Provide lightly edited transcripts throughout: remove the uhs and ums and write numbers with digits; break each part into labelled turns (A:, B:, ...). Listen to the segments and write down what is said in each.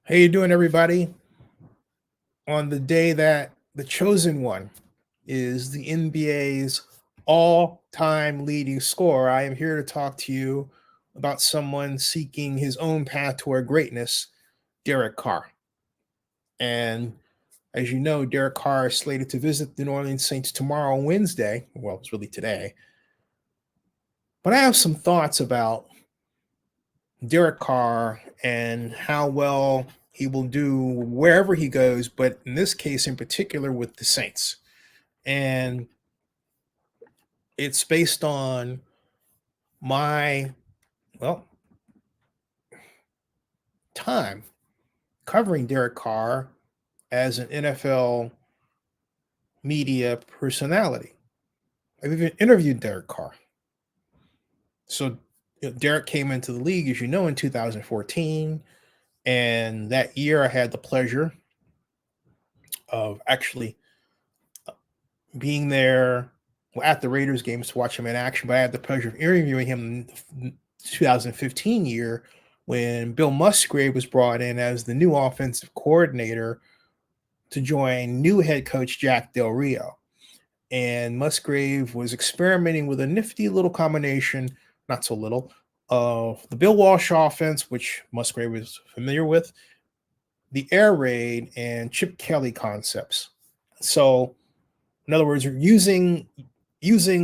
A: How you doing, everybody? On the day that the chosen one is the NBA's all-time leading scorer, I am here to talk to you about someone seeking his own path toward greatness, Derek Carr. And as you know, Derek Carr is slated to visit the New Orleans Saints tomorrow, Wednesday. Well, it's really today. But I have some thoughts about Derek Carr and how well he will do wherever he goes, but in this case in particular with the Saints. And it's based on my, well, time covering Derek Carr as an NFL media personality. I've even interviewed Derek Carr. So Derek came into the league, as you know, in 2014. And that year I had the pleasure of actually being there at the Raiders games to watch him in action, but I had the pleasure of interviewing him in the 2015 year when Bill Musgrave was brought in as the new offensive coordinator to join new head coach Jack Del Rio. And Musgrave was experimenting with a nifty little combination, not so little, of the Bill Walsh offense, which Musgrave was familiar with, the air raid, and Chip Kelly concepts. So, in other words, you're using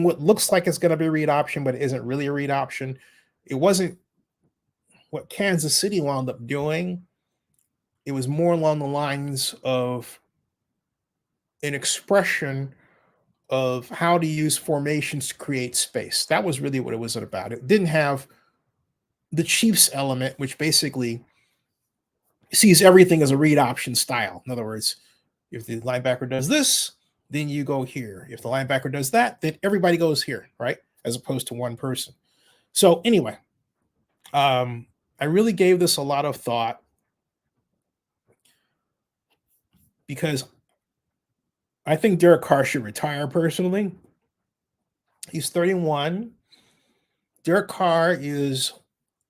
A: what looks like it's going to be a read option, but it isn't really a read option. It wasn't what Kansas City wound up doing. It was more along the lines of an expression of how to use formations to create space. That was really what it was about. It didn't have the Chiefs element, which basically sees everything as a read option style. In other words, if the linebacker does this, then you go here. If the linebacker does that, then everybody goes here, right? As opposed to one person. So anyway, I really gave this a lot of thought because I think Derek Carr should retire personally. He's 31. Derek Carr is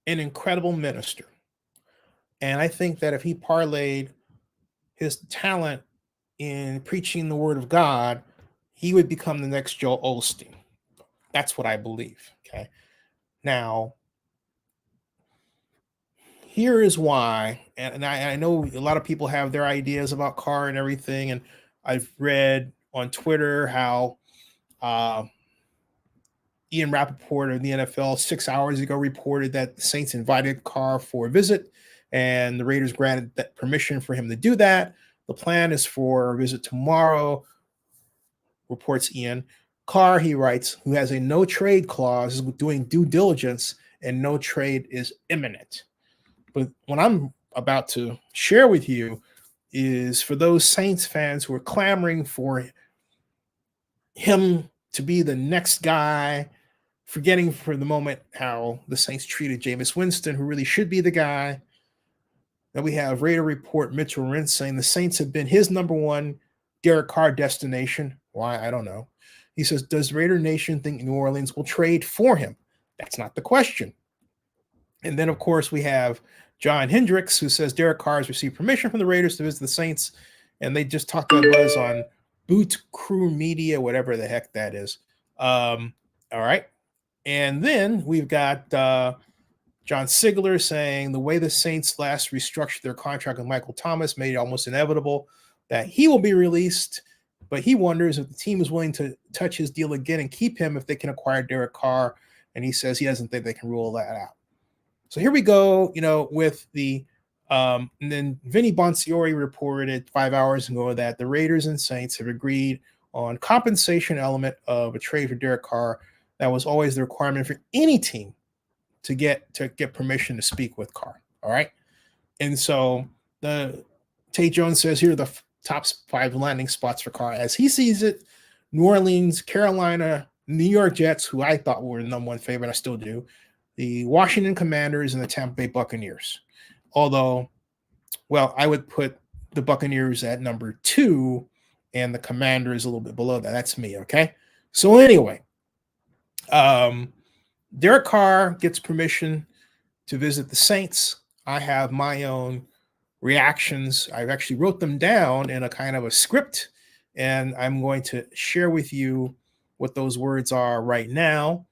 A: an incredible minister. And I think that if he parlayed his talent in preaching the word of God, he would become the next Joel Osteen. That's what I believe. Okay. Now, here is why, and I know a lot of people have their ideas about Carr and everything, and I've read on Twitter how Ian Rappaport of the NFL 6 hours ago reported that the Saints invited Carr for a visit, and the Raiders granted that permission for him to do that. The plan is for a visit tomorrow, reports Ian. Carr, he writes, who has a no trade clause, is doing due diligence, and no trade is imminent. But what I'm about to share with you is for those Saints fans who are clamoring for him to be the next guy, forgetting for the moment how the Saints treated Jameis Winston, who really should be the guy. Then we have Raider report Mitchell Rentz saying the Saints have been his number one Derek Carr destination. Why? I don't know. He says, does Raider Nation think New Orleans will trade for him? That's not the question. And then, of course, we have John Hendricks, who says Derek Carr has received permission from the Raiders to visit the Saints. And they just talked about Buzz on Boot Crew Media, whatever the heck that is. All right. And then we've got John Sigler saying the way the Saints last restructured their contract with Michael Thomas made it almost inevitable that he will be released. But he wonders if the team is willing to touch his deal again and keep him if they can acquire Derek Carr. And he says he doesn't think they can rule that out. So here we go, with the and then Vinny Bonsiori reported 5 hours ago that the Raiders and Saints have agreed on compensation element of a trade for Derek Carr. That was always the requirement for any team to get permission to speak with Carr. All right. And so the Tay Jones says here are the top 5 landing spots for Carr as he sees it: New Orleans, Carolina, New York Jets, who I thought were the number one favorite, I still do, the Washington Commanders, and the Tampa Bay Buccaneers. Although, well, I would put the Buccaneers at number 2 and the Commanders a little bit below that. That's me, okay? So anyway, Derek Carr gets permission to visit the Saints. I have my own reactions. I've actually wrote them down in a kind of a script, and I'm going to share with you what those words are right now.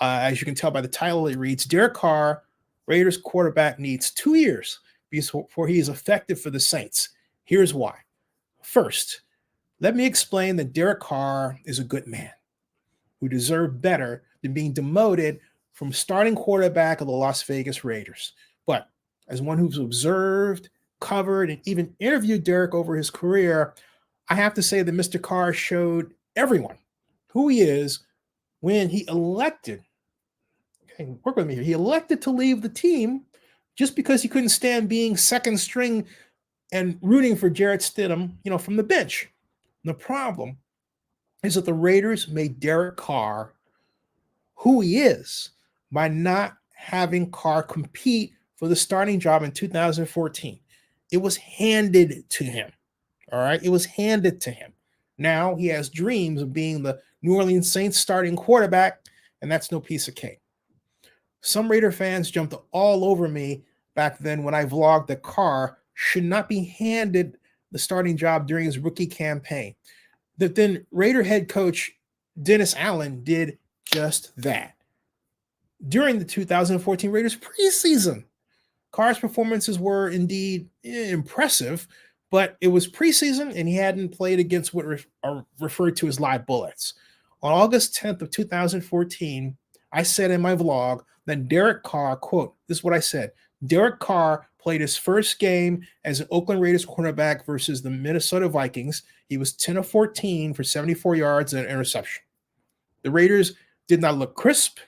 A: As you can tell by the title, it reads, Derek Carr, Raiders quarterback, needs 2 years before he is effective for the Saints. Here's why. First, let me explain that Derek Carr is a good man who deserved better than being demoted from starting quarterback of the Las Vegas Raiders. But as one who's observed, covered, and even interviewed Derek over his career, I have to say that Mr. Carr showed everyone who he is when he elected, okay, work with me here, he elected to leave the team just because he couldn't stand being second string and rooting for Jarrett Stidham, from the bench. The problem is that the Raiders made Derek Carr who he is by not having Carr compete for the starting job in 2014. It was handed to him. All right. It was handed to him. Now he has dreams of being the New Orleans Saints starting quarterback, and that's no piece of cake. Some Raider fans jumped all over me back then when I vlogged that Carr should not be handed the starting job during his rookie campaign. That then Raider head coach Dennis Allen did just that. During the 2014 Raiders preseason, Carr's performances were indeed impressive, but it was preseason and he hadn't played against what are referred to as live bullets. On August 10th of 2014, I said in my vlog that Derek Carr, quote, this is what I said, Derek Carr played his first game as an Oakland Raiders cornerback versus the Minnesota Vikings. He was 10 of 14 for 74 yards and an interception. The Raiders did not look crisp,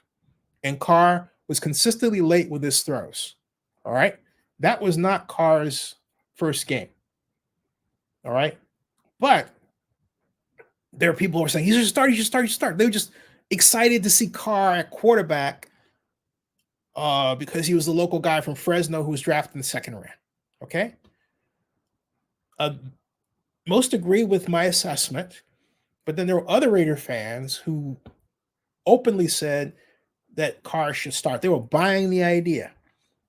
A: and Carr was consistently late with his throws. All right. That was not Carr's first game. All right. But there are people who are saying, he should start, he should start, he should start. They were just excited to see Carr at quarterback because he was the local guy from Fresno who was drafted in the second round. Okay. Most agree with my assessment, but then there were other Raider fans who openly said that Carr should start. They were buying the idea.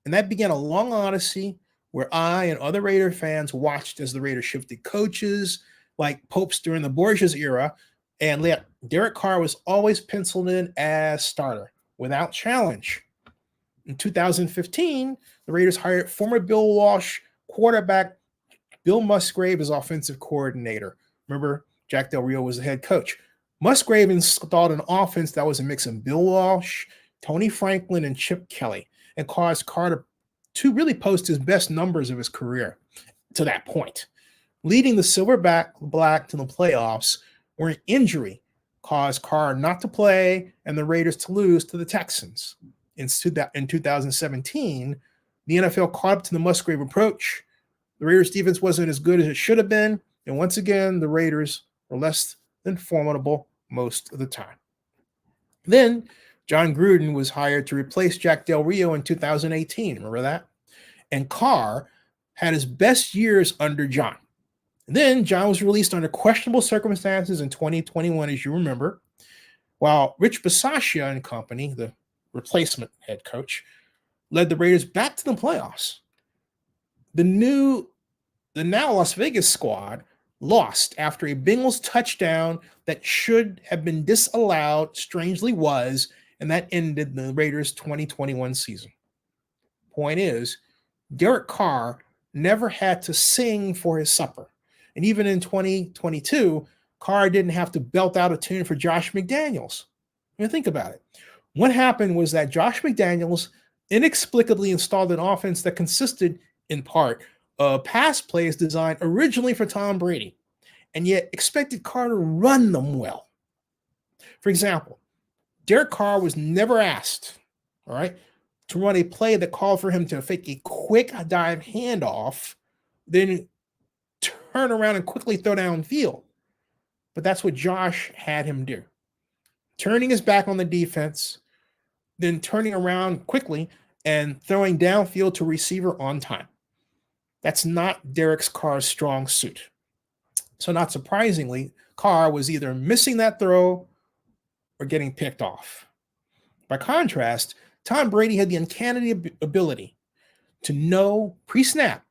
A: And that began a long odyssey where I and other Raider fans watched as the Raiders shifted coaches like Popes during the Borgias era, and Derek Carr was always penciled in as starter without challenge. In 2015, the Raiders hired former Bill Walsh quarterback Bill Musgrave as offensive coordinator. Remember, Jack Del Rio was the head coach. Musgrave installed an offense that was a mix of Bill Walsh, Tony Franklin, and Chip Kelly, and caused Carr to really post his best numbers of his career to that point. Leading the Silverback Black to the playoffs, where an injury caused Carr not to play and the Raiders to lose to the Texans. In 2017, the NFL caught up to the Musgrave approach. The Raiders' defense wasn't as good as it should have been, and once again, the Raiders were less than formidable most of the time. Then John Gruden was hired to replace Jack Del Rio in 2018. Remember that? And Carr had his best years under John. And then John was released under questionable circumstances in 2021, as you remember, while Rich Bisaccia and company, the replacement head coach, led the Raiders back to the playoffs. The now Las Vegas squad lost after a Bengals touchdown that should have been disallowed, strangely was, and that ended the Raiders' 2021 season. Point is, Derek Carr never had to sing for his supper. And even in 2022, Carr didn't have to belt out a tune for Josh McDaniels. I mean, think about it. What happened was that Josh McDaniels inexplicably installed an offense that consisted, in part, of pass plays designed originally for Tom Brady, and yet expected Carr to run them well. For example, Derek Carr was never asked, all right, to run a play that called for him to fake a quick dive handoff, then turn around and quickly throw downfield. But that's what Josh had him do. Turning his back on the defense, then turning around quickly and throwing downfield to receiver on time. That's not Derek Carr's strong suit. So not surprisingly, Carr was either missing that throw or getting picked off. By contrast, Tom Brady had the uncanny ability to know pre-snap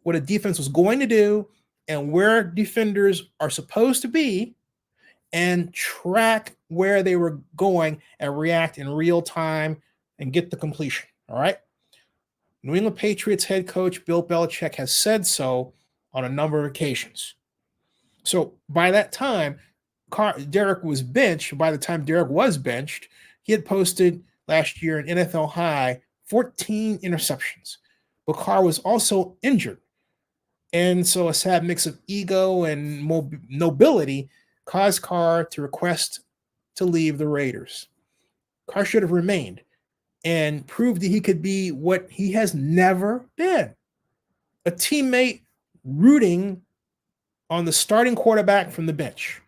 A: what a defense was going to do and where defenders are supposed to be, and track where they were going and react in real time and get the completion. All right. New England Patriots head coach Bill Belichick has said so on a number of occasions. So by that time, Derek was benched. By the time Derek was benched, he had posted last year an NFL high 14 interceptions. But Carr was also injured. And so a sad mix of ego and nobility caused Carr to request to leave the Raiders. Carr should have remained and proved that he could be what he has never been, a teammate rooting on the starting quarterback from the bench.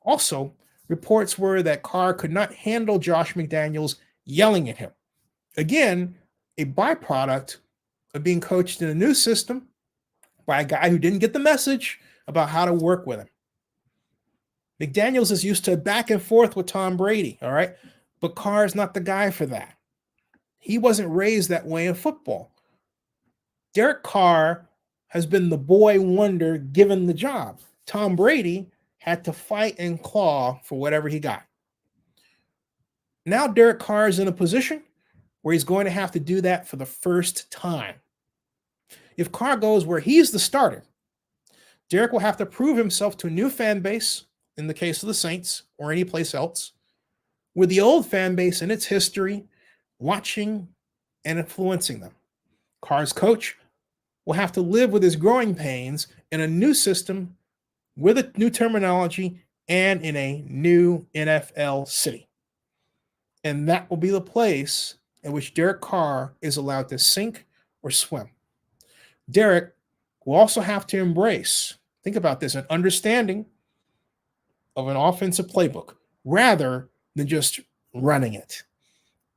A: Also, reports were that Carr could not handle Josh McDaniels yelling at him. Again, a byproduct of being coached in a new system by a guy who didn't get the message about how to work with him. McDaniels is used to back and forth with Tom Brady, all right? But Carr is not the guy for that. He wasn't raised that way in football. Derek Carr has been the boy wonder given the job. Tom Brady had to fight and claw for whatever he got. Now Derek Carr is in a position where he's going to have to do that for the first time. If Carr goes where he's the starter, Derek will have to prove himself to a new fan base, in the case of the Saints or any place else, with the old fan base and its history watching and influencing them. Carr's coach will have to live with his growing pains in a new system with a new terminology and in a new NFL city. And that will be the place in which Derek Carr is allowed to sink or swim. Derek will also have to embrace, think about this, an understanding of an offensive playbook rather than just running it.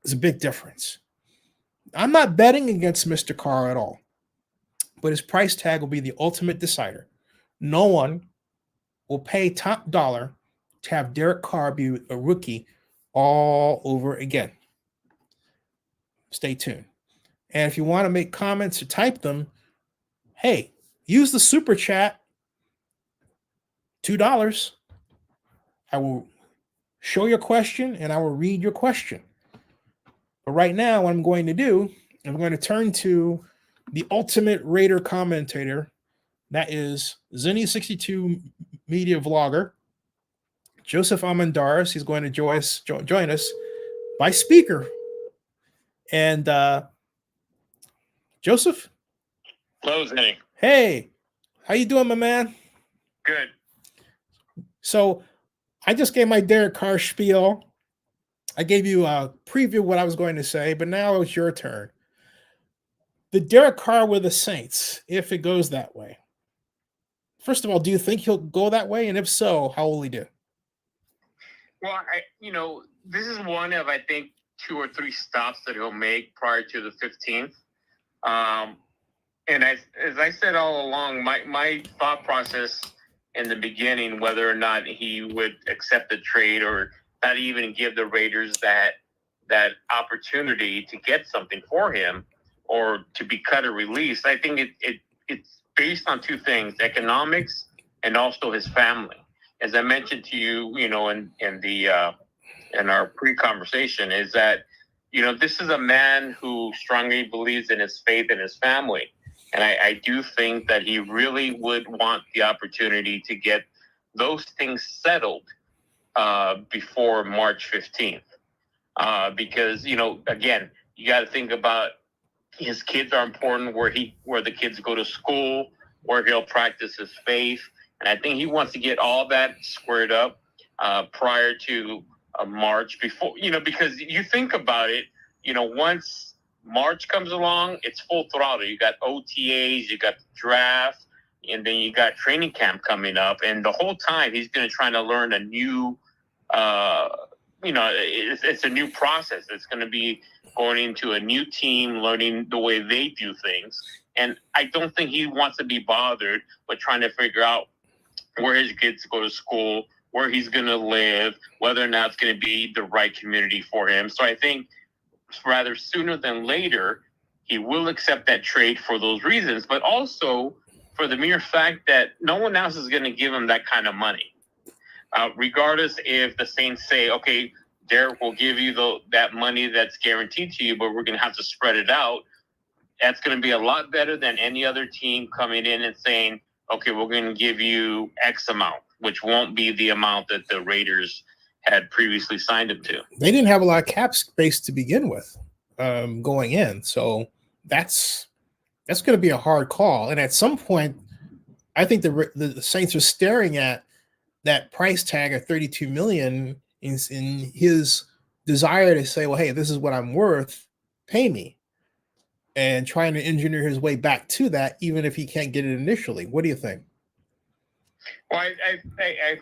A: There's a big difference. I'm not betting against Mr. Carr at all, but his price tag will be the ultimate decider. No one will pay top dollar to have Derek Carr be a rookie all over again. Stay tuned. And if you want to make comments or type them, hey, use the super chat, $2. I will show your question and I will read your question. But right now, what I'm going to do, I'm going to turn to the ultimate Raider commentator. That is Zinni62 media vlogger, Joseph Amandaris. He's going to join us by speaker. And Joseph?
B: Hello, Zinni.
A: Hey, how you doing, my man?
B: Good.
A: So I just gave my Derek Carr spiel. I gave you a preview of what I was going to say, but now it's your turn. The Derek Carr with the Saints, if it goes that way. First of all, do you think he'll go that way? And if so, how will he do?
B: Well, this is one of, I think, 2 or 3 stops that he'll make prior to the 15th. And as I said all along, my thought process in the beginning, whether or not he would accept the trade or not even give the Raiders that opportunity to get something for him or to be cut or released, I think it's based on 2 things: economics and also his family. As I mentioned to you, in our pre-conversation, is that this is a man who strongly believes in his faith and his family. And I do think that he really would want the opportunity to get those things settled before March 15th. Because, again, you got to think about his kids are important, where the kids go to school, where he'll practice his faith. And I think he wants to get all that squared up prior to March before, because you think about it, once March comes along, it's full throttle. You got OTAs, you got the draft, and then you got training camp coming up. And the whole time he's going to try to learn a new, it's a new process. It's going to be going into a new team, learning the way they do things. And I don't think he wants to be bothered with trying to figure out where his kids go to school, where he's going to live, whether or not it's going to be the right community for him. So I think rather sooner than later, he will accept that trade for those reasons, but also for the mere fact that no one else is going to give him that kind of money. Regardless if the Saints say, okay, Derek will give you that money that's guaranteed to you, but we're going to have to spread it out. That's going to be a lot better than any other team coming in and saying, okay, we're going to give you X amount, which won't be the amount that the Raiders had previously signed him to.
A: They didn't have a lot of cap space to begin with going in. So that's going to be a hard call. And at some point, I think the Saints are staring at that price tag of $32 million in his desire to say, well, hey, this is what I'm worth, pay me. And trying to engineer his way back to that, even if he can't get it initially. What do you think?
B: Well, I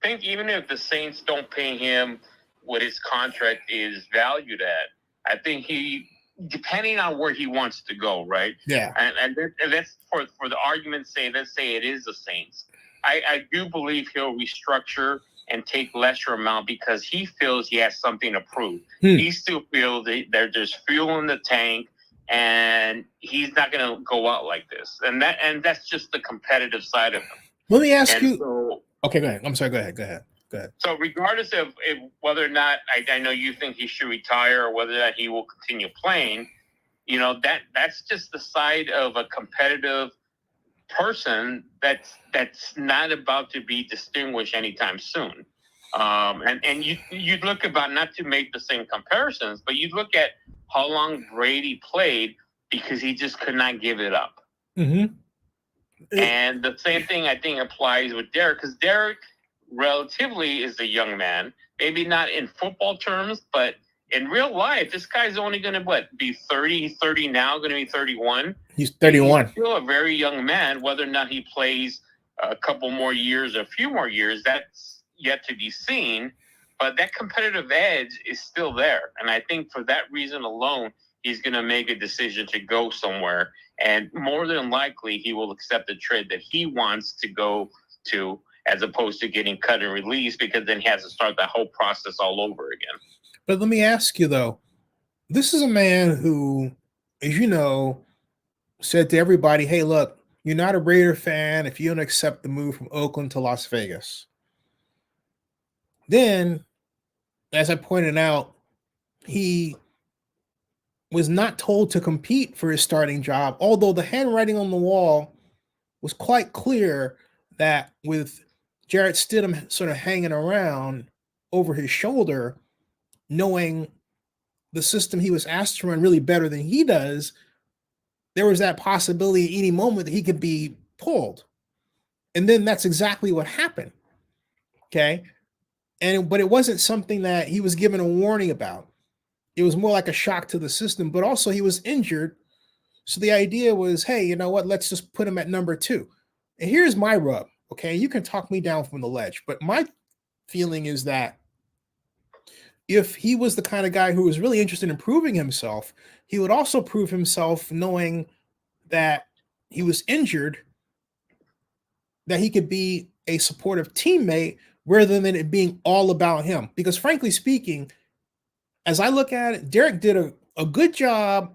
B: think even if the Saints don't pay him what his contract is valued at, I think he, depending on where he wants to go, right?
A: Yeah.
B: And that's for the argument's sake, let's say it is the Saints. I do believe he'll restructure and take lesser amount because he feels he has something to prove. He still feels that there's fuel in the tank, and he's not going to go out like this. And that's just the competitive side of him.
A: Let me ask you. So, okay, go ahead. I'm sorry. Go ahead.
B: So regardless of whether or not I know you think he should retire or whether that he will continue playing, that's just the side of a competitive person that's not about to be distinguished anytime soon. And you look about, not to make the same comparisons, but you look at how long Brady played because he just could not give it up.
A: Mm-hmm.
B: And the same thing I think applies with Derek, because Derek relatively is a young man, maybe not in football terms, but in real life, this guy's only going to be 30. He's 30 now, going to be 31.
A: He's 31.
B: He's still a very young man. Whether or not he plays a couple more years, a few more years, that's yet to be seen. But that competitive edge is still there. And I think for that reason alone, he's going to make a decision to go somewhere. And more than likely, he will accept the trade that he wants to go to, as opposed to getting cut and released, because then he has to start that whole process all over again.
A: But let me ask you, though, this is a man who, as you know, said to everybody, hey, look, you're not a Raider fan if you don't accept the move from Oakland to Las Vegas. Then, as I pointed out, he was not told to compete for his starting job, although the handwriting on the wall was quite clear that with Jarrett Stidham sort of hanging around over his shoulder, knowing the system he was asked to run really better than he does, there was that possibility at any moment that he could be pulled. And then that's exactly what happened. Okay. But it wasn't something that he was given a warning about. It was more like a shock to the system, but also he was injured. So the idea was, hey, you know what? Let's just put him at number 2. And here's my rub. Okay. You can talk me down from the ledge, but my feeling is that if he was the kind of guy who was really interested in proving himself, he would also prove himself knowing that he was injured, that he could be a supportive teammate rather than it being all about him. Because frankly speaking, as I look at it, Derek did a good job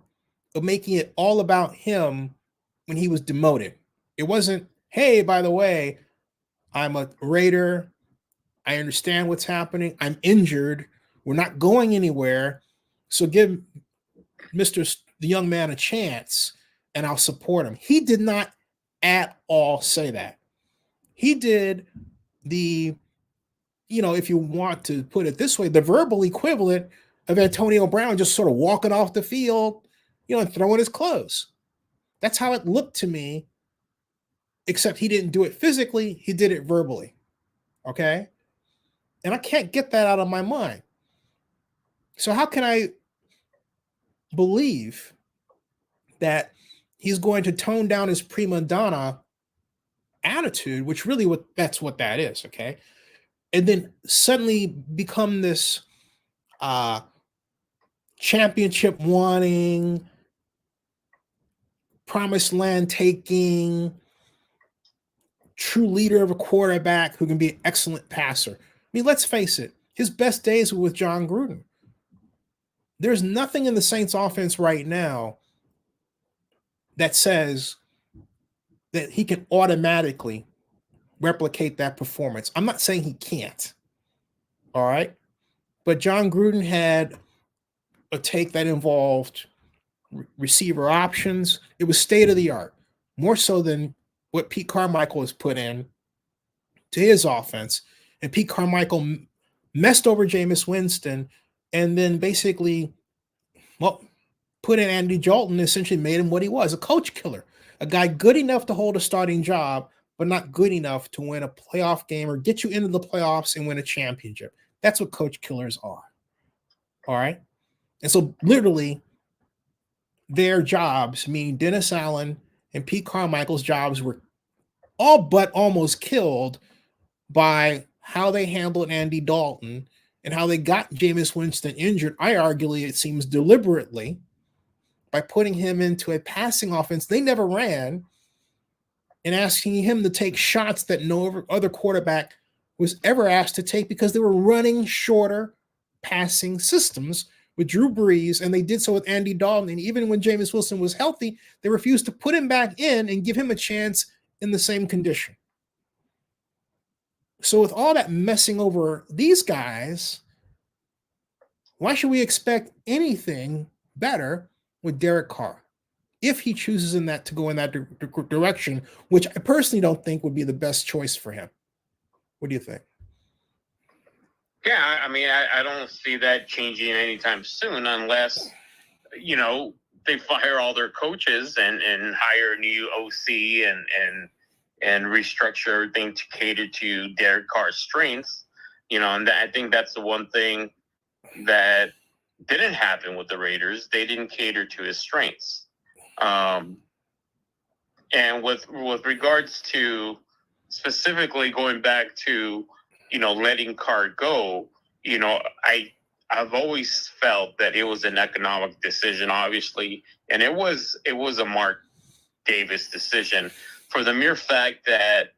A: of making it all about him when he was demoted. It wasn't, hey, by the way, I'm a Raider. I understand what's happening. I'm injured. We're not going anywhere. So give the young man a chance and I'll support him. He did not at all say that. He did the, if you want to put it this way, the verbal equivalent of Antonio Brown just sort of walking off the field, and throwing his clothes. That's how it looked to me, except he didn't do it physically. He did it verbally. Okay. And I can't get that out of my mind. So how can I believe that he's going to tone down his prima donna attitude, which really that's what that is, okay? And then suddenly become this championship wanting, promised land taking, true leader of a quarterback who can be an excellent passer. I mean, let's face it, his best days were with John Gruden. There's nothing in the Saints offense right now that says that he can automatically replicate that performance. I'm not saying he can't. All right. But John Gruden had a take that involved receiver options. It was state of the art, more so than what Pete Carmichael has put in to his offense. And Pete Carmichael messed over Jameis Winston and then basically, well, put in Andy Dalton and essentially made him what he was, a coach killer, a guy good enough to hold a starting job, but not good enough to win a playoff game or get you into the playoffs and win a championship. That's what coach killers are. All right. And so literally their jobs, meaning Dennis Allen and Pete Carmichael's jobs, were all but almost killed by how they handled Andy Dalton and how they got Jameis Winston injured. I arguably, it seems deliberately, by putting him into a passing offense they never ran and asking him to take shots that no other quarterback was ever asked to take because they were running shorter passing systems with Drew Brees, and they did so with Andy Dalton. And even when Jameis Winston was healthy, they refused to put him back in and give him a chance in the same condition. So with all that messing over these guys, why should we expect anything better with Derek Carr if he chooses to go in that direction, which I personally don't think would be the best choice for him? What do you think?
B: Yeah, I mean, I don't see that changing anytime soon unless, they fire all their coaches and hire a new OC and restructure everything to cater to Derek Carr's strengths. And I think that's the one thing that didn't happen with the Raiders. They didn't cater to his strengths. And with regards to specifically going back to, letting Carr go, I've always felt that it was an economic decision, obviously, and it was a Mark Davis decision for the mere fact that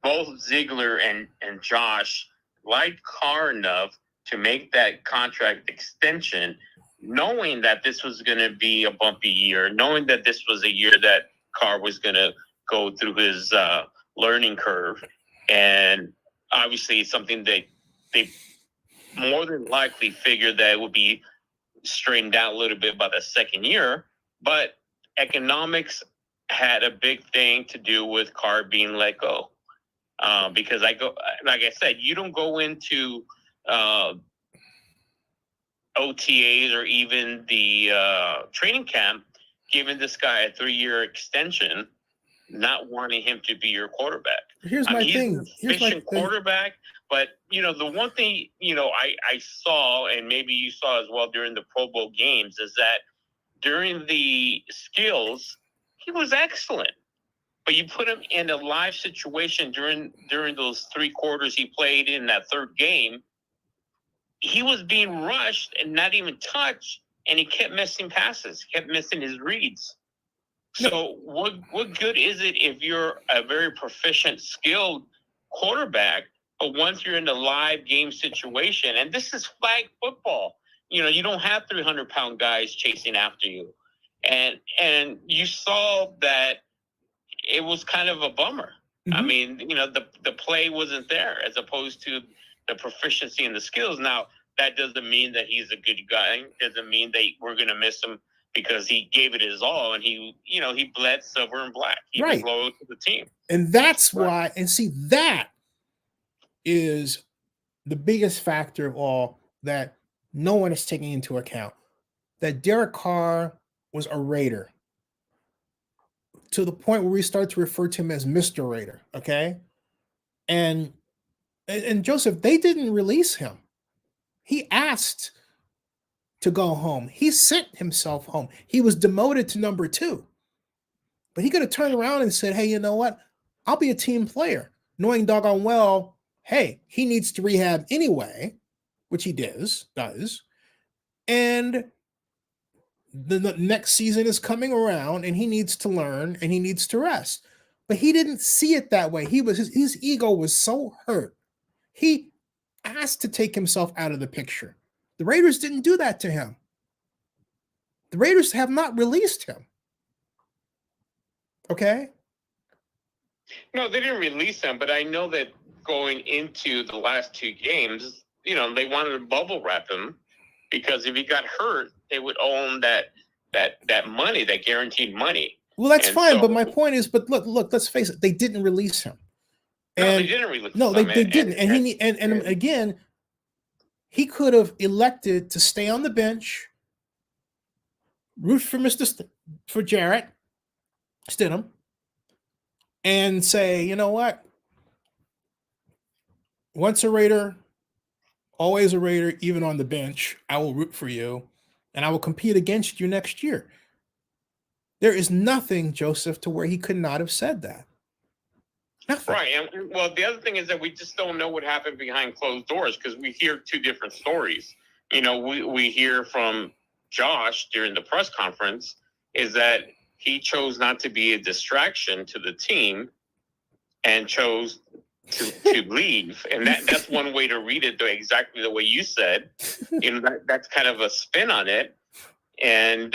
B: both Ziegler and Josh liked Carr enough to make that contract extension, knowing that this was going to be a bumpy year, knowing that this was a year that Carr was going to go through his learning curve. And obviously it's something they more than likely figured that it would be straightened out a little bit by the second year. But economics had a big thing to do with Carr being let go. Because like I said, you don't go into OTAs or even the training camp giving this guy a 3-year extension, not wanting him to be your quarterback.
A: Here's my thing.
B: He's an efficient quarterback, but the one thing I saw, and maybe you saw as well during the Pro Bowl games, is that during the skills he was excellent. But you put him in a live situation during those 3 quarters he played in that third game, he was being rushed and not even touched, and he kept missing passes, kept missing his reads. So what good is it if you're a very proficient, skilled quarterback, but once you're in a live game situation, and this is flag football, you don't have 300-pound guys chasing after you. And you saw that it was kind of a bummer. Mm-hmm. I mean, the play wasn't there as opposed to the proficiency and the skills. Now, that doesn't mean that he's a good guy. Doesn't mean that we're going to miss him because he gave it his all and he bled silver and black. He was loyal to the team.
A: And that's why, and see, that is the biggest factor of all that no one is taking into account. That Derek Carr was a Raider to the point where we start to refer to him as Mr. Raider, okay? And Joseph, they didn't release him. He asked to go home. He sent himself home. He was demoted to number 2. But he could have turned around and said, hey, you know what? I'll be a team player, knowing doggone well, hey, he needs to rehab anyway, which he does. And the next season is coming around and he needs to learn and he needs to rest. But he didn't see it that way. His ego was so hurt. He asked to take himself out of the picture. The Raiders didn't do that to him. The Raiders have not released him. Okay.
B: No, they didn't release him, but I know that going into the last two games, they wanted to bubble wrap him because if he got hurt, they would own that money, that guaranteed money.
A: Well, that's
B: And
A: fine,
B: so,
A: but my point is, but look, let's face it, they didn't release him.
B: no,
A: And
B: they didn't release
A: no,
B: him.
A: they didn't. And again, he could have elected to stay on the bench, root for for Jarrett Stidham, and say, you know what? Once a Raider, always a Raider, even on the bench. I will root for you, and I will compete against you next year. There is nothing, Joseph, to where he could not have said that. Nothing.
B: Right. And well, the other thing is that we just don't know what happened behind closed doors because we hear two different stories. We hear from Josh during the press conference is that he chose not to be a distraction to the team and chose to leave. And that's one way to read it exactly the way you said. That's kind of a spin on it. And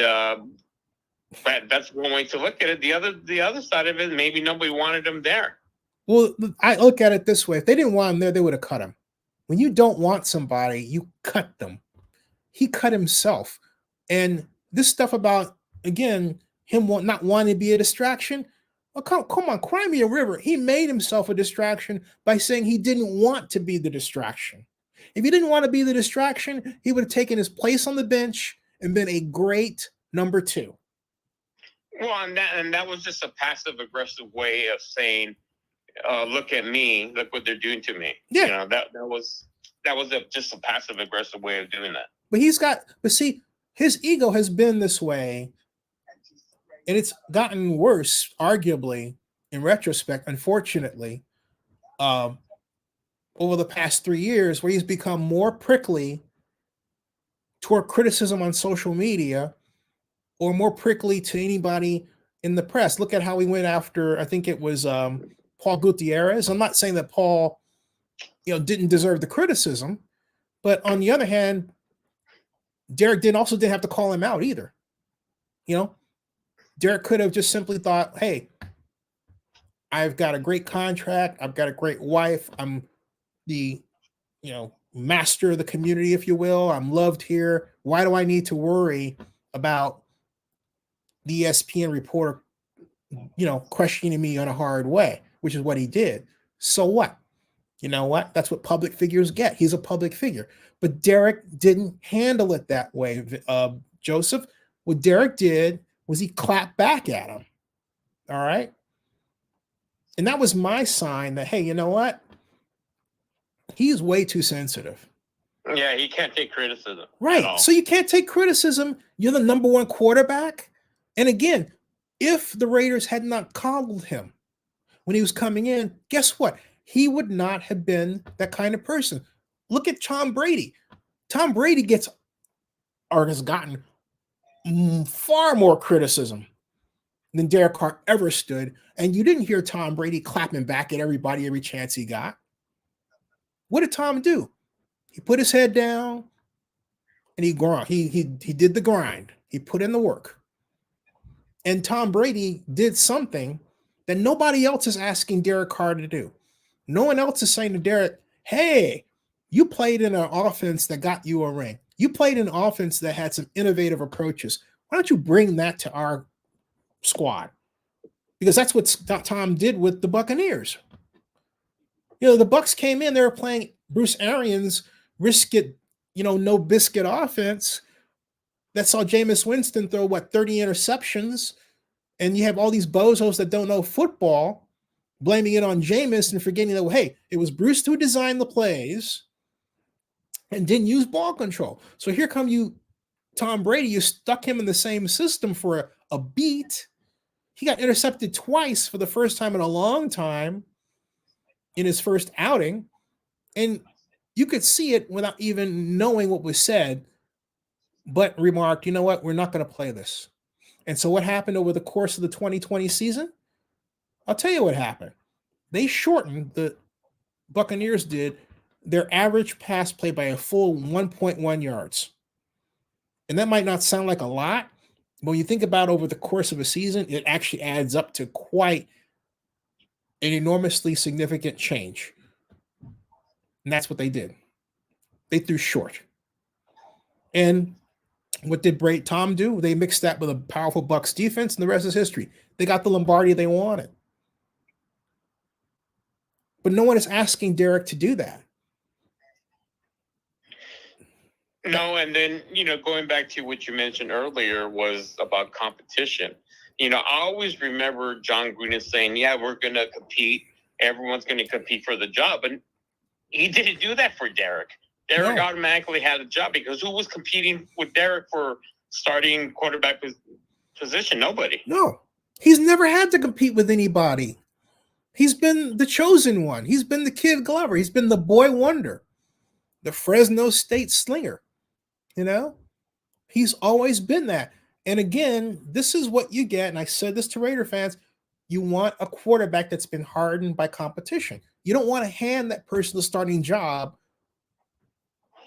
B: that's one way to look at it. The other side of it, maybe nobody wanted him there.
A: Well, I look at it this way. If they didn't want him there, they would have cut him. When you don't want somebody, you cut them. He cut himself. And this stuff about, again, him not wanting to be a distraction, oh, come on, cry me a river. He made himself a distraction by saying he didn't want to be the distraction. If he didn't want to be the distraction, he would have taken his place on the bench and been a great number 2.
B: Well, and that was just a passive-aggressive way of saying, look at me, look what they're doing to me.
A: Yeah.
B: That was just a passive-aggressive way of doing that.
A: But see, his ego has been this way, and it's gotten worse, arguably, in retrospect, unfortunately, over the past 3 years, where he's become more prickly toward criticism on social media or more prickly to anybody in the press. Look at how he went after, I think it was Paul Gutierrez. I'm not saying that Paul, didn't deserve the criticism, but on the other hand, Derek didn't have to call him out either. Derek could have just simply thought, hey, I've got a great contract. I've got a great wife. I'm the, master of the community, if you will. I'm loved here. Why do I need to worry about the ESPN reporter, questioning me on a hard way, which is what he did. So what? You know what? That's what public figures get. He's a public figure. But Derek didn't handle it that way, Joseph. What Derek did was he clapped back at him. All right? And that was my sign that, hey, you know what? He's way too sensitive.
B: Yeah, he can't take criticism.
A: Right. So you can't take criticism. You're the number 1 quarterback. And again, if the Raiders had not coddled him when he was coming in, guess what? He would not have been that kind of person. Look at Tom Brady. Tom Brady has gotten far more criticism than Derek Carr ever stood. And you didn't hear Tom Brady clapping back at everybody every chance he got. What did Tom do? He put his head down and he grind. He did the grind. He put in the work. And Tom Brady did something that nobody else is asking Derek Carr to do. No one else is saying to Derek, hey, you played in an offense that got you a ring. You played in an offense that had some innovative approaches. Why don't you bring that to our squad? Because that's what Tom did with the Buccaneers. The Bucs came in, they were playing Bruce Arians' no biscuit offense that saw Jameis Winston throw 30 interceptions, and you have all these bozos that don't know football blaming it on Jameis and forgetting that, hey, it was Bruce who designed the plays and didn't use ball control. So here come you, Tom Brady, you stuck him in the same system for a beat. He got intercepted twice for the first time in a long time in his first outing, and you could see it without even knowing what was said, but remarked, you know what, we're not going to play this. And so what happened over the course of the 2020 season? I'll tell you what happened. They shortened, the Buccaneers did, their average pass play by a full 1.1 yards. And that might not sound like a lot, when you think about over the course of a season, it actually adds up to quite an enormously significant change. And that's what they did. They threw short. And what did Tom do? They mixed that with a powerful Bucks defense, and the rest is history. They got the Lombardi they wanted. But no one is asking Derek to do that.
B: No, and then, going back to what you mentioned earlier was about competition. I always remember John Gruden saying, yeah, we're going to compete. Everyone's going to compete for the job. And he didn't do that for Derek. Derek automatically had a job because who was competing with Derek for starting quarterback position? Nobody.
A: No, he's never had to compete with anybody. He's been the chosen one. He's been the kid Glover. He's been the boy wonder, the Fresno State slinger. He's always been that. And again, this is what you get. And I said this to Raider fans. You want a quarterback that's been hardened by competition. You don't want to hand that person the starting job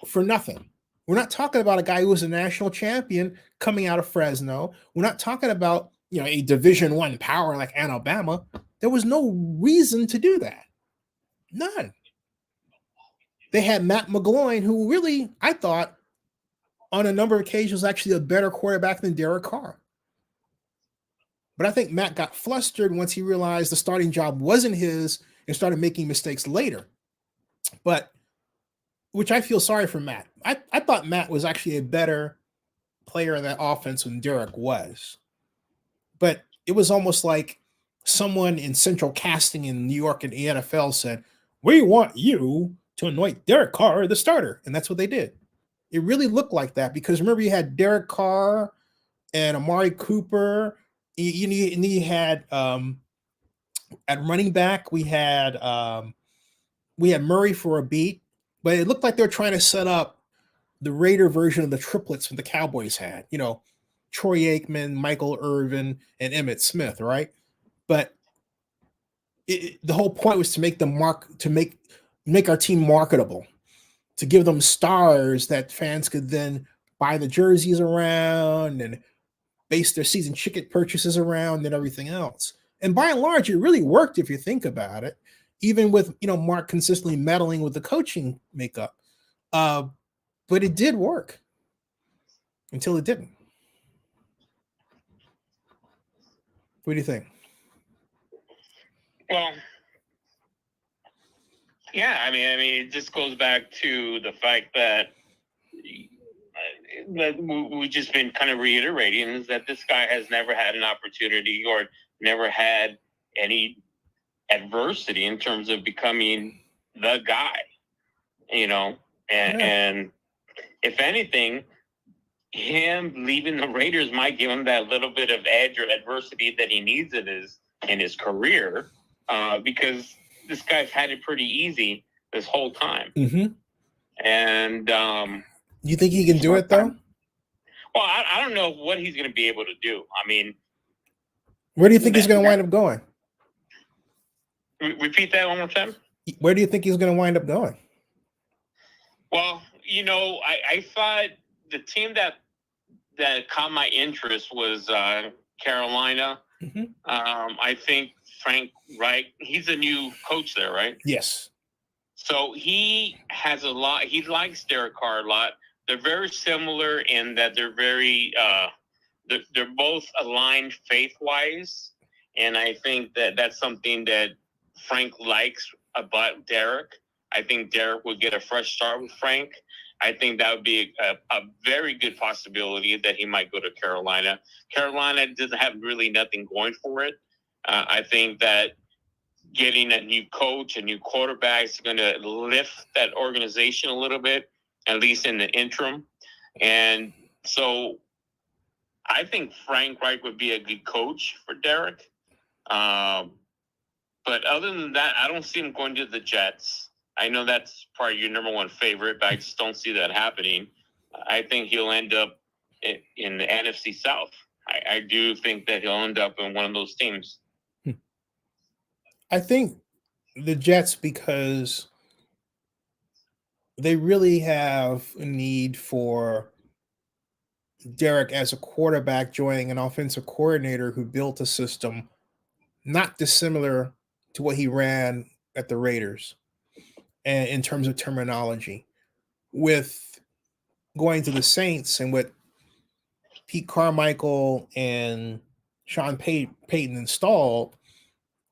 A: for nothing. We're not talking about a guy who was a national champion coming out of Fresno. We're not talking about, a Division I power like Alabama. There was no reason to do that. None. They had Matt McGloin, who really, I thought, on a number of occasions, was actually a better quarterback than Derek Carr. But I think Matt got flustered once he realized the starting job wasn't his and started making mistakes later. But, which I feel sorry for Matt. I thought Matt was actually a better player in that offense than Derek was. But it was almost like someone in central casting in New York and the NFL said, we want you to anoint Derek Carr the starter. And that's what they did. It really looked like that because remember you had Derek Carr and Amari Cooper. You had at running back we had Murray for a beat, but it looked like they were trying to set up the Raider version of the triplets that the Cowboys had. Troy Aikman, Michael Irvin, and Emmitt Smith, right? But the whole point was to make make our team marketable, to give them stars that fans could then buy the jerseys around and base their season ticket purchases around and everything else. And by and large, it really worked if you think about it, even with, Mark consistently meddling with the coaching makeup. But it did work until it didn't. What do you think?
B: Well, yeah, I mean, it just goes back to the fact that we've just been kind of reiterating is that this guy has never had an opportunity or never had any adversity in terms of becoming the guy, and if anything, him leaving the Raiders might give him that little bit of edge or adversity that he needs in his career, because this guy's had it pretty easy this whole time.
A: Mm-hmm.
B: And
A: you think he can do it though?
B: Well, I don't know what he's going to be able to do. I mean,
A: where do you think he's going to wind up going?
B: Repeat that one more time.
A: Where do you think he's going to wind up going?
B: Well, I thought the team that caught my interest was Carolina.
A: Mm-hmm.
B: I think Frank Reich, he's a new coach there, right?
A: Yes.
B: So he has a lot. He likes Derek Carr a lot. They're very similar in that they're very they're both aligned faith-wise, and I think that that's something that Frank likes about Derek. I think Derek would get a fresh start with Frank. I think that would be a very good possibility that he might go to Carolina. Carolina doesn't have really nothing going for it. I think that getting a new coach, a new quarterback is going to lift that organization a little bit, at least in the interim. And so I think Frank Reich would be a good coach for Derek. But other than that, I don't see him going to the Jets. I know that's probably your number one favorite, but I just don't see that happening. I think he'll end up in the NFC South. I do think that he'll end up in one of those teams.
A: I think the Jets, because they really have a need for Derek as a quarterback joining an offensive coordinator who built a system not dissimilar to what he ran at the Raiders, and in terms of terminology, with going to the Saints and what Pete Carmichael and Sean Payton installed.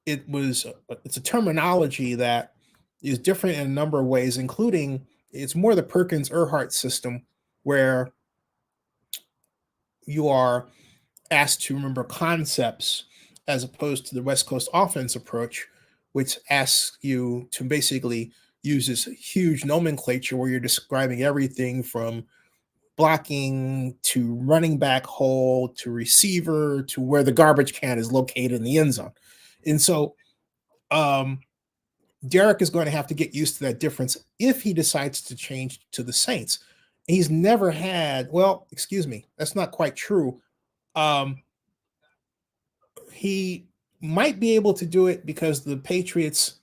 A: It's a terminology that is different in a number of ways, including it's more the Perkins Erhardt system, where you are asked to remember concepts as opposed to the West Coast offense approach, which asks you to basically use this huge nomenclature where you're describing everything from blocking to running back hole to receiver to where the garbage can is located in the end zone. And so Derek is going to have to get used to that difference if he decides to change to the Saints. He's never had, well, excuse me, that's not quite true. He might be able to do it because the Patriots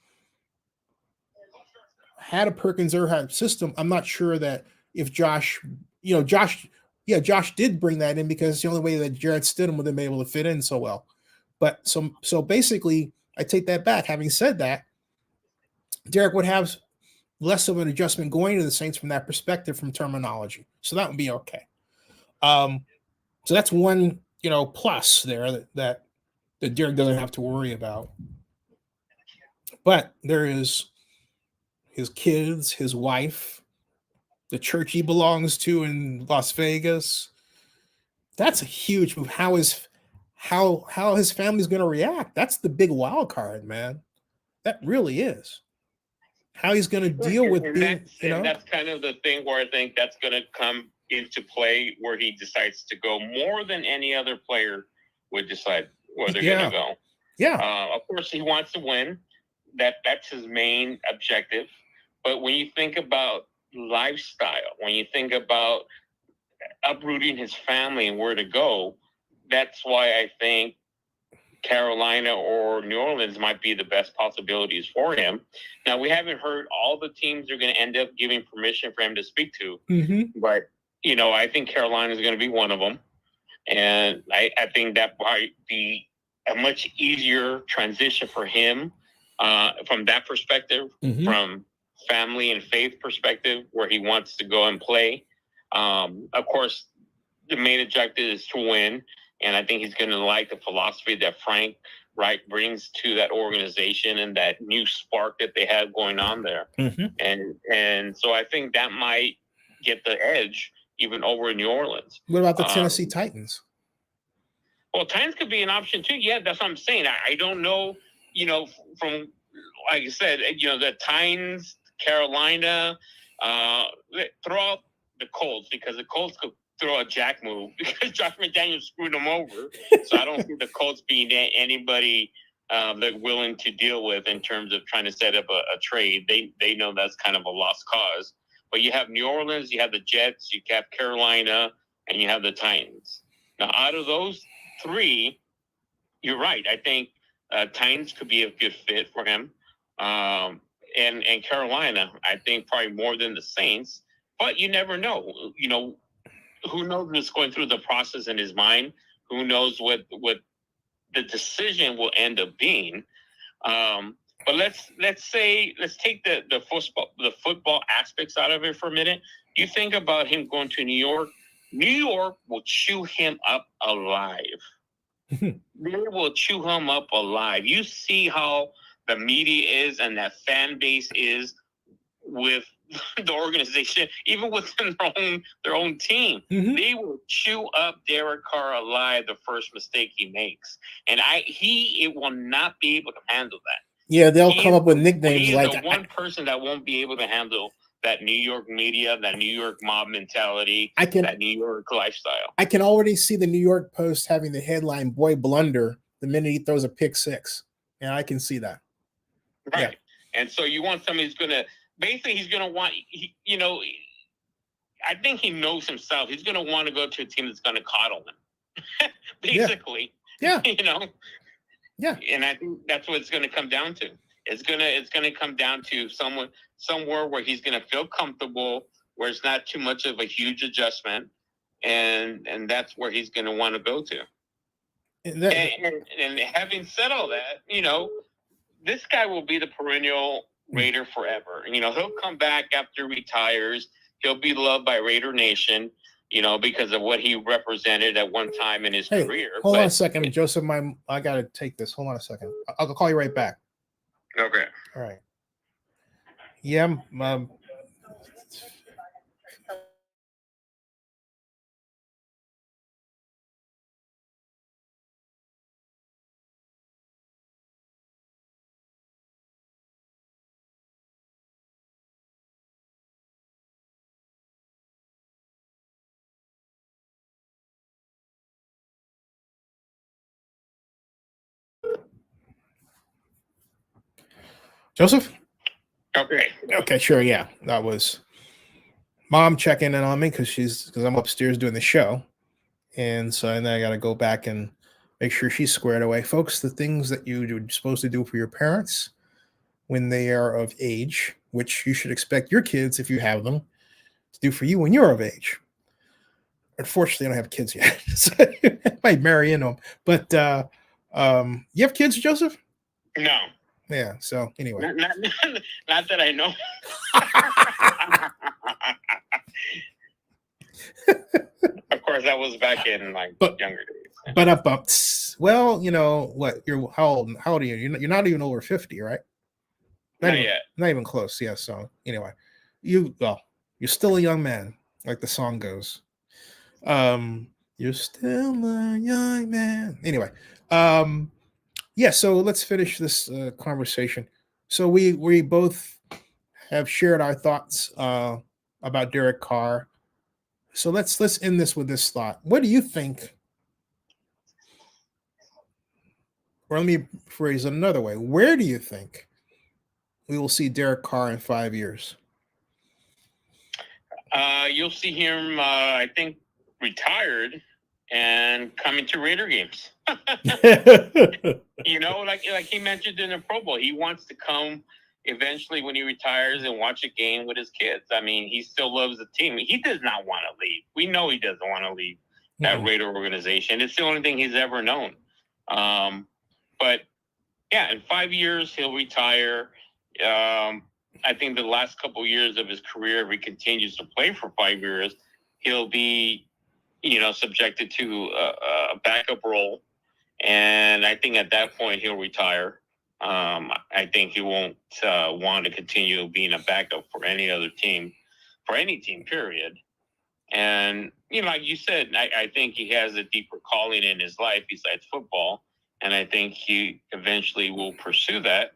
A: had a Perkins Erhardt system. I'm not sure that if Josh did bring that in because it's the only way that Jarrett Stidham would have been able to fit in so well. But so basically, I take that back. Having said that, Derek would have less of an adjustment going to the Saints from that perspective, from terminology. So that would be okay. So that's one, plus there that Derek doesn't have to worry about. But there is his kids, his wife, the church he belongs to in Las Vegas. That's a huge move. How his family's going to react? That's the big wild card, man. That really is. How he's going to deal with being,
B: and that's kind of the thing where I think that's going to come into play, where he decides to go more than any other player would decide where they're going to go.
A: Yeah.
B: Of course, he wants to win. That's his main objective. But when you think about lifestyle, when you think about uprooting his family and where to go, that's why I think Carolina or New Orleans might be the best possibilities for him. Now, we haven't heard all the teams they're going to end up giving permission for him to speak to, but I think Carolina is going to be one of them, and I think that might be a much easier transition for him from that perspective, from family and faith perspective, where he wants to go and play. Of course, the main objective is to win. And I think he's going to like the philosophy that Frank Reich brings to that organization and that new spark that they have going on there. And so I think that might get the edge even over in New Orleans.
A: What about the Tennessee Titans?
B: Well, Titans could be an option too. Yeah, that's what I'm saying. I don't know, from, like I said, the Titans, Carolina, throw out the Colts, because the Colts could throw a jack move because Josh McDaniels screwed them over. So I don't see the Colts being anybody they're willing to deal with in terms of trying to set up a trade. They know that's kind of a lost cause. But you have New Orleans, you have the Jets, you have Carolina, and you have the Titans. Now, out of those three, you're right. I think Titans could be a good fit for him. And Carolina, I think probably more than the Saints. But you never know. Who knows what's going through the process in his mind? Who knows what the decision will end up being? But let's take the football aspects out of it for a minute. You think about him going to New York. New York will chew him up alive. They will chew him up alive. You see how the media is and that fan base is with the organization, even within their own team. They will chew up Derek Carr alive the first mistake he makes, and it will not be able to handle that.
A: Yeah, they'll come up with nicknames
B: he's
A: like
B: the one person that won't be able to handle that New York media, that New York mob mentality, that New York lifestyle.
A: I can already see the New York Post having the headline "Boy Blunder" the minute he throws a pick six. Yeah, I can see that.
B: Right, and so you want somebody who's going to. Basically, he's going to want, I think he knows himself. He's going to want to go to a team that's going to coddle him. Basically.
A: Yeah.
B: Yeah. And I think that's what it's going to come down to. It's going to come down to somewhere where he's going to feel comfortable, where it's not too much of a huge adjustment. and that's where he's going to want to go to. And having said all that, this guy will be the perennial Raider forever. He'll come back after he retires. He'll be loved by Raider Nation, because of what he represented at one time in his career.
A: Hold on a second, Joseph. I got to take this. Hold on a second. I'll call you right back.
B: Okay.
A: All right. Yeah. Joseph? Okay, sure. Yeah. That was Mom checking in on me because I'm upstairs doing the show. And so then I got to go back and make sure she's squared away. Folks, the things that you're supposed to do for your parents when they are of age, which you should expect your kids, if you have them, to do for you when you're of age. Unfortunately, I don't have kids yet. So I might marry into them. But you have kids, Joseph?
B: No.
A: Yeah. So anyway.
B: Not that I know. Of course, that was back in my younger days.
A: But well, what? How old are you? You're not even over 50, right?
B: Not yet.
A: Not even close. Yeah. So anyway, you're still a young man, like the song goes. You're still a young man. Anyway, yeah. So let's finish this conversation. So we both have shared our thoughts about Derek Carr. So let's end this with this thought. What do you think? Or let me phrase it another way. Where do you think we will see Derek Carr in 5 years?
B: You'll see him, I think, retired and coming to Raider games. Like he mentioned in the Pro Bowl, he wants to come eventually when he retires and watch a game with his kids. I mean, he still loves the team. He does not want to leave. We know he doesn't want to leave that Raider organization. It's the only thing he's ever known. But yeah, in 5 years, he'll retire. I think the last couple of years of his career, if he continues to play for 5 years, he'll be, subjected to a backup role. And I think at that point, he'll retire. I think he won't want to continue being a backup for any other team, for any team, period. And, like you said, I think he has a deeper calling in his life besides football. And I think he eventually will pursue that.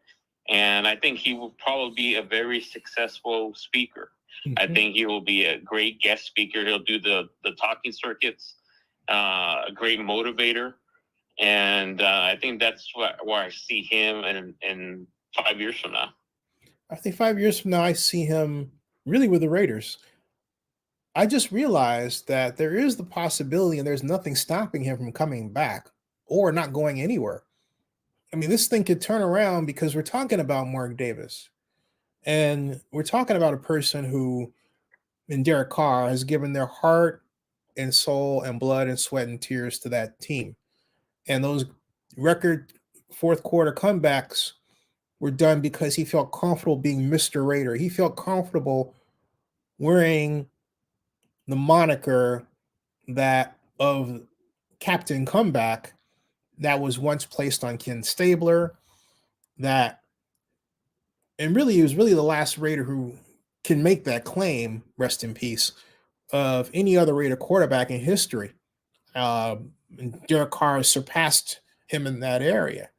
B: And I think he will probably be a very successful speaker. Mm-hmm. I think he will be a great guest speaker. He'll do the talking circuits, a great motivator. And I think that's where I see him in 5 years from now.
A: I think 5 years from now, I see him really with the Raiders. I just realized that there is the possibility and there's nothing stopping him from coming back or not going anywhere. I mean, this thing could turn around because we're talking about Mark Davis. And we're talking about a person who, in Derek Carr, has given their heart and soul and blood and sweat and tears to that team. And those record fourth quarter comebacks were done because he felt comfortable being Mr. Raider. He felt comfortable wearing the moniker that of Captain Comeback that was once placed on Ken Stabler, and really he was really the last Raider who can make that claim, rest in peace, of any other Raider quarterback in history. Derek Carr has surpassed him in that area.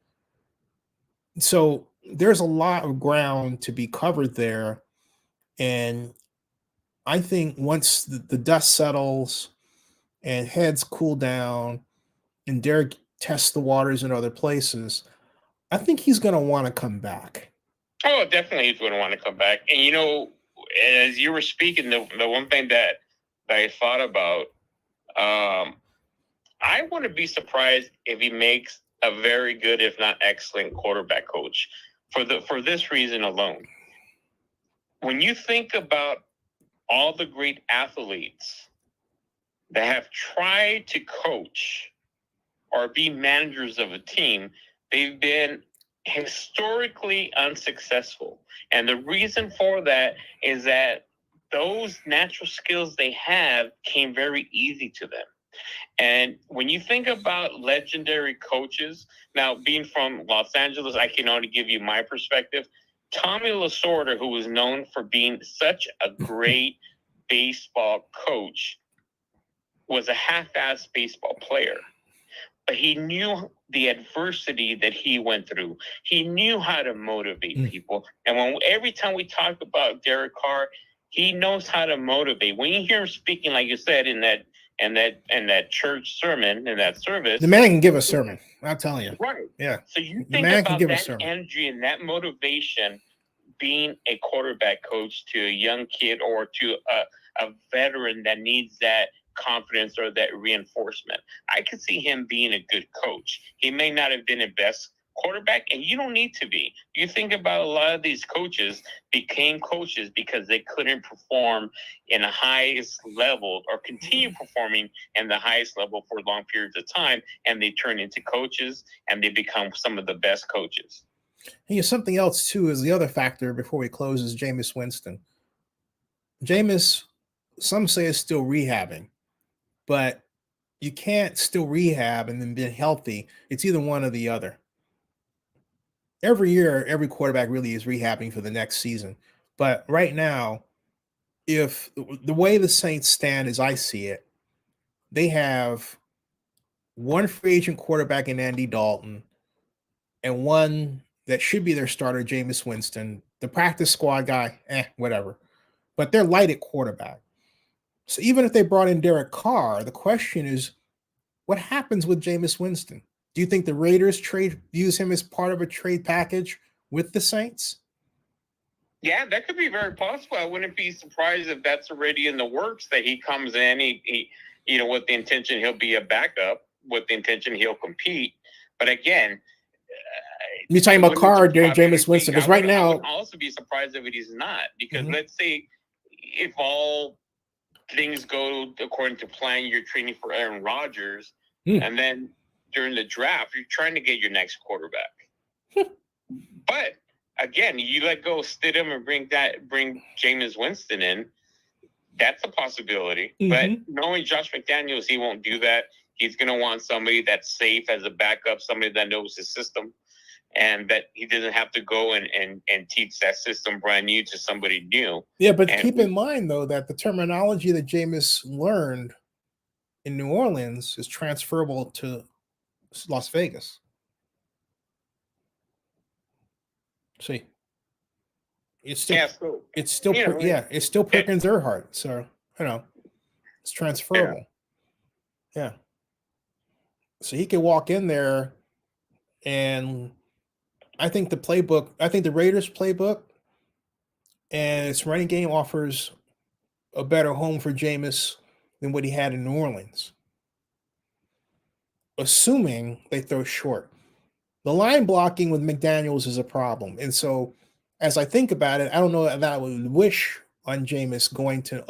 A: So there's a lot of ground to be covered there. And I think once the dust settles and heads cool down and Derek tests the waters in other places, I think he's going to want to come back.
B: Oh, definitely he's going to want to come back. And, as you were speaking, the one thing that I thought about, I wouldn't be surprised if he makes a very good, if not excellent, quarterback coach for this reason alone. When you think about all the great athletes that have tried to coach or be managers of a team, they've been historically unsuccessful. And the reason for that is that those natural skills they have came very easy to them. And when you think about legendary coaches, now being from Los Angeles, I can only give you my perspective. Tommy Lasorda, who was known for being such a great baseball coach, was a half-assed baseball player. But he knew the adversity that he went through. He knew how to motivate people. And every time we talk about Derek Carr, he knows how to motivate. When you hear him speaking, like you said, in that church sermon, in that service,
A: the man can give a sermon. I'm telling you.
B: Right.
A: Yeah.
B: So you think about that energy and that motivation being a quarterback coach to a young kid or to a veteran that needs that confidence or that reinforcement. I could see him being a good coach. He may not have been the best quarterback, and you don't need to be. You think about a lot of these coaches became coaches because they couldn't perform in the highest level or continue performing in the highest level for long periods of time, and they turn into coaches and they become some of the best coaches.
A: And something else too is the other factor before we close is Jameis Winston. Jameis, some say, is still rehabbing, but you can't still rehab and then be healthy. It's either one or the other. Every year, every quarterback really is rehabbing for the next season. But right now, if the way the Saints stand as I see it, they have one free agent quarterback in Andy Dalton and one that should be their starter, Jameis Winston. The practice squad guy, whatever. But they're light at quarterback. So even if they brought in Derek Carr, the question is, what happens with Jameis Winston? Do you think the Raiders use him as part of a trade package with the Saints?
B: Yeah, that could be very possible. I wouldn't be surprised if that's already in the works, that he comes in, he with the intention he'll be a backup, with the intention he'll compete. But again,
A: you're talking about Carr or Jameis Winston? Because right now,
B: I would also be surprised if he's not. Because let's say if all things go according to plan, you're training for Aaron Rodgers, and then during the draft, you're trying to get your next quarterback. But again, you let go of Stidham and bring Jameis Winston in. That's a possibility. But knowing Josh McDaniels, he won't do that. He's going to want somebody that's safe as a backup, somebody that knows his system, and that he doesn't have to go and teach that system brand new to somebody new.
A: Yeah, but keep in mind, though, that the terminology that Jameis learned in New Orleans is transferable to Las Vegas. See, it's still it's still Perkins Erhardt, so it's transferable. Yeah. So he can walk in there, and I think the Raiders playbook and its running game offers a better home for Jameis than what he had in New Orleans, assuming they throw short. The line blocking with McDaniels is a problem. And so as I think about it, I don't know that I would wish on Jameis going to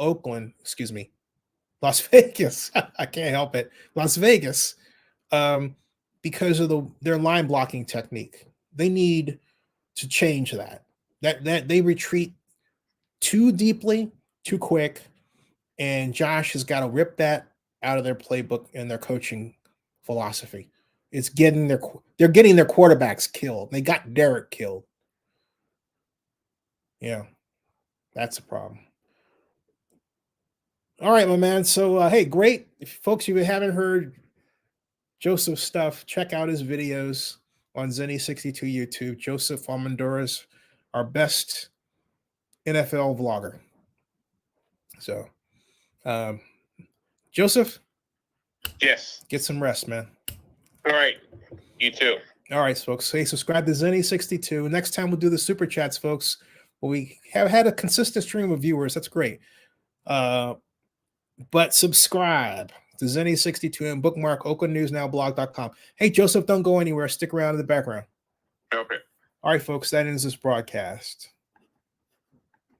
A: Las Vegas. I can't help it. Las Vegas, because of their line blocking technique. They need to change that. That they retreat too deeply, too quick, and Josh has got to rip that out of their playbook and their coaching philosophy. It's they're getting their quarterbacks killed. They got Derek killed. Yeah, that's a problem. All right, my man. So, hey, great. If folks, you haven't heard Joseph's stuff, check out his videos on Zenny62 YouTube. Joseph Almendora's our best NFL vlogger. So, Joseph?
B: Yes.
A: Get some rest, man.
B: All right. You too.
A: All right, folks. Hey, subscribe to Zenny62. Next time we'll do the super chats, folks. We have had a consistent stream of viewers. That's great. But subscribe to Zenny62 and bookmark oaklandnewsnowblog.com. Hey, Joseph, don't go anywhere. Stick around in the background.
B: Okay.
A: All right, folks. That ends this broadcast.